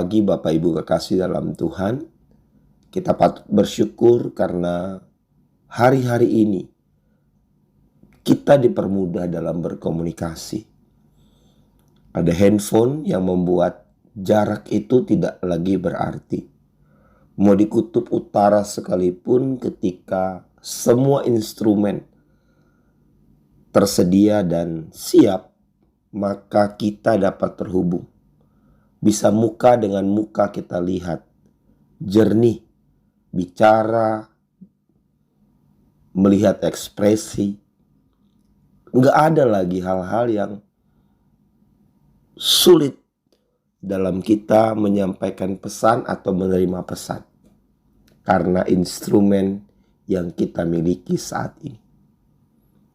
pagi Bapak Ibu kekasih dalam Tuhan. Kita patut bersyukur karena hari-hari ini kita dipermudah dalam berkomunikasi. Ada handphone yang membuat jarak itu tidak lagi berarti. Mau di kutub utara sekalipun, ketika semua instrumen tersedia dan siap, maka kita dapat terhubung. Bisa muka dengan muka kita lihat, jernih, bicara, melihat ekspresi. Nggak ada lagi hal-hal yang sulit dalam kita menyampaikan pesan atau menerima pesan. Karena instrumen yang kita miliki saat ini.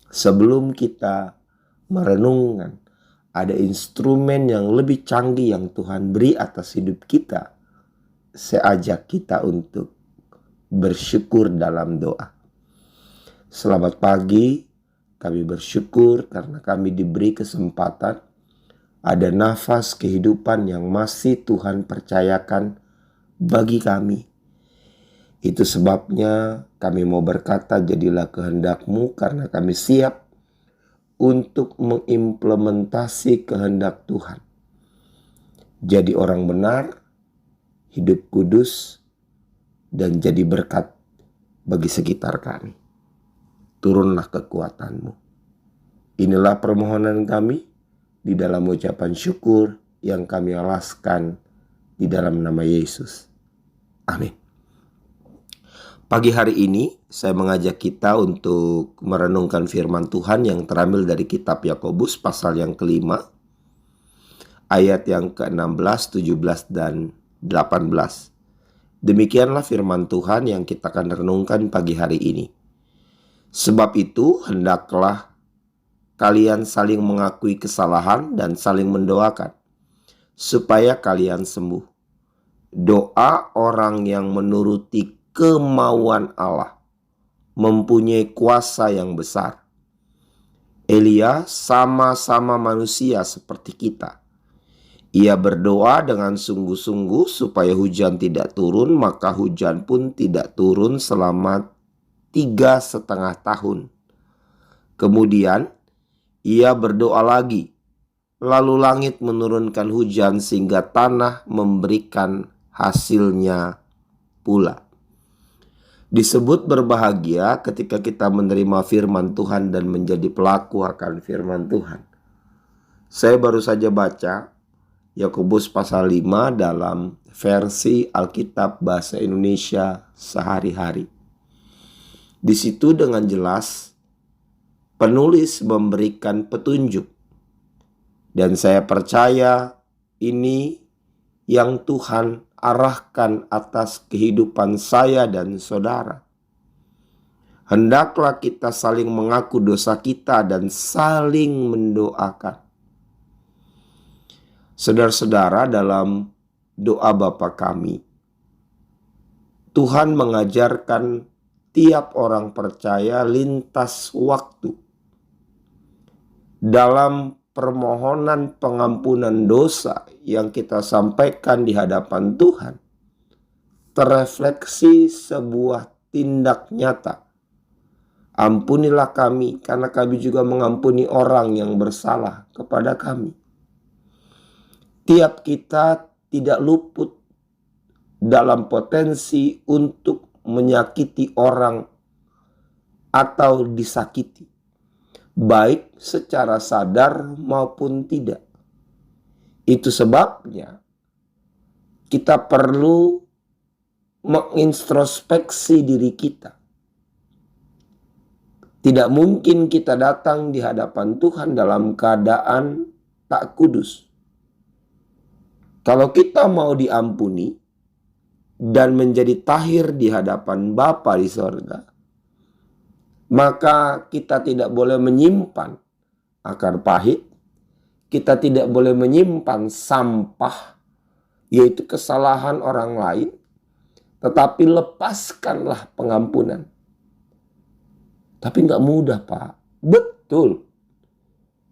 Sebelum kita merenungkan, ada instrumen yang lebih canggih yang Tuhan beri atas hidup kita. Saya ajak kita untuk bersyukur dalam doa. Selamat pagi, kami bersyukur karena kami diberi kesempatan. Ada nafas kehidupan yang masih Tuhan percayakan bagi kami. Itu sebabnya kami mau berkata, jadilah kehendak-Mu, karena kami siap untuk mengimplementasi kehendak Tuhan. Jadi orang benar, hidup kudus, dan jadi berkat bagi sekitar kami. Turunlah kekuatan-Mu. Inilah permohonan kami di dalam ucapan syukur yang kami alaskan di dalam nama Yesus. Amin. Pagi hari ini saya mengajak kita untuk merenungkan firman Tuhan yang terambil dari kitab Yakobus pasal yang kelima, ayat yang ke-16, 17, dan 18. Demikianlah firman Tuhan yang kita akan renungkan pagi hari ini. Sebab itu hendaklah kalian saling mengakui kesalahan dan saling mendoakan, supaya kalian sembuh. Doa orang yang menuruti kemauan Allah mempunyai kuasa yang besar. Elia sama-sama manusia seperti kita. Ia berdoa dengan sungguh-sungguh supaya hujan tidak turun, maka hujan pun tidak turun selama 3,5 tahun. Kemudian ia berdoa lagi, lalu langit menurunkan hujan sehingga tanah memberikan hasilnya pula. Disebut berbahagia ketika kita menerima firman Tuhan dan menjadi pelaku akan firman Tuhan. Saya baru saja baca Yakobus pasal 5 dalam versi Alkitab Bahasa Indonesia Sehari-hari. Di situ dengan jelas penulis memberikan petunjuk. Dan saya percaya ini yang Tuhan arahkan atas kehidupan saya dan saudara. Hendaklah kita saling mengaku dosa kita dan saling mendoakan. Saudara-saudara, dalam doa Bapa kami, Tuhan mengajarkan tiap orang percaya lintas waktu dalam permohonan pengampunan dosa yang kita sampaikan di hadapan Tuhan, terefleksi sebuah tindak nyata. Ampunilah kami karena kami juga mengampuni orang yang bersalah kepada kami. Tiap kita tidak luput dalam potensi untuk menyakiti orang atau disakiti, baik secara sadar maupun tidak. Itu sebabnya kita perlu mengintrospeksi diri kita. Tidak mungkin kita datang di hadapan Tuhan dalam keadaan tak kudus. Kalau kita mau diampuni dan menjadi tahir di hadapan Bapa di sorga, maka kita tidak boleh menyimpan akar pahit, kita tidak boleh menyimpan sampah, yaitu kesalahan orang lain, tetapi lepaskanlah pengampunan. Tapi nggak mudah, Pak. Betul.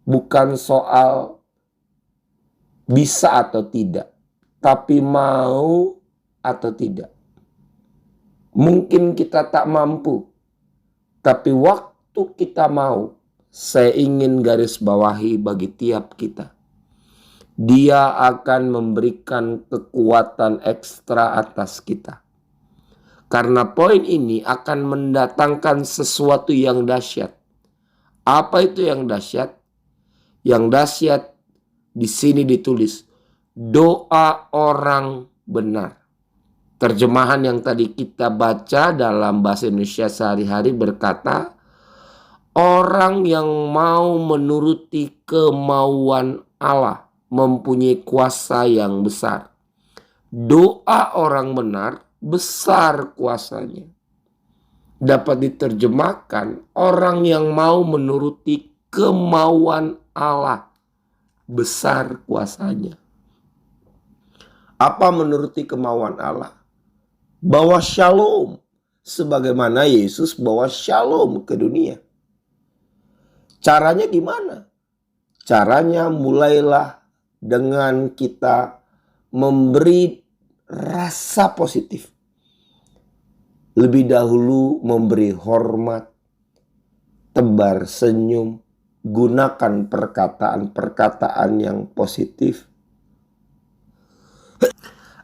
Bukan soal bisa atau tidak, tapi mau atau tidak. Mungkin kita tak mampu, tapi waktu kita mau, saya ingin garis bawahi bagi tiap kita. Dia akan memberikan kekuatan ekstra atas kita. Karena poin ini akan mendatangkan sesuatu yang dahsyat. Apa itu yang dahsyat? Yang dahsyat di sini ditulis, doa orang benar. Terjemahan yang tadi kita baca dalam bahasa Indonesia sehari-hari berkata, orang yang mau menuruti kemauan Allah mempunyai kuasa yang besar. Doa orang benar besar kuasanya. Dapat diterjemahkan, orang yang mau menuruti kemauan Allah besar kuasanya. Apa menuruti kemauan Allah? Bawa shalom, sebagaimana Yesus bawa shalom ke dunia. Caranya gimana? Caranya mulailah dengan kita memberi rasa positif. Lebih dahulu memberi hormat, tebar senyum, gunakan perkataan-perkataan yang positif.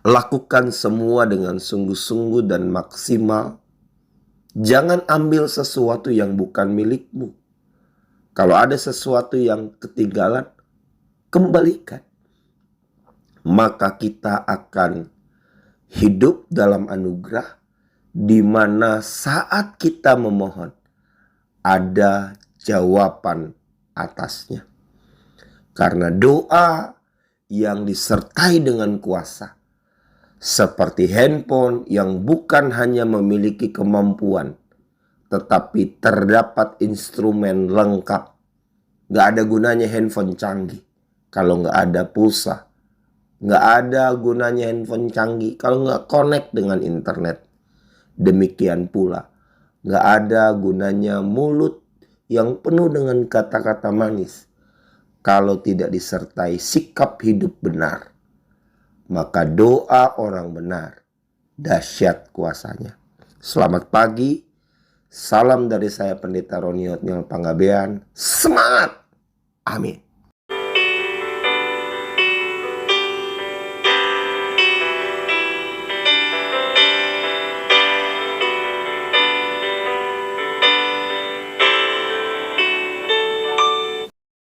Lakukan semua dengan sungguh-sungguh dan maksimal. Jangan ambil sesuatu yang bukan milikmu. Kalau ada sesuatu yang ketinggalan, kembalikan. Maka kita akan hidup dalam anugerah, di mana saat kita memohon, ada jawaban atasnya. Karena doa yang disertai dengan kuasa, seperti handphone yang bukan hanya memiliki kemampuan, tetapi terdapat instrumen lengkap. Gak ada gunanya handphone canggih kalau gak ada pulsa. Gak ada gunanya handphone canggih kalau gak connect dengan internet. Demikian pula, gak ada gunanya mulut yang penuh dengan kata-kata manis kalau tidak disertai sikap hidup benar. Maka doa orang benar dahsyat kuasanya. Selamat pagi. Salam dari saya Pendeta Roni Otniel Panggabean. Semangat. Amin.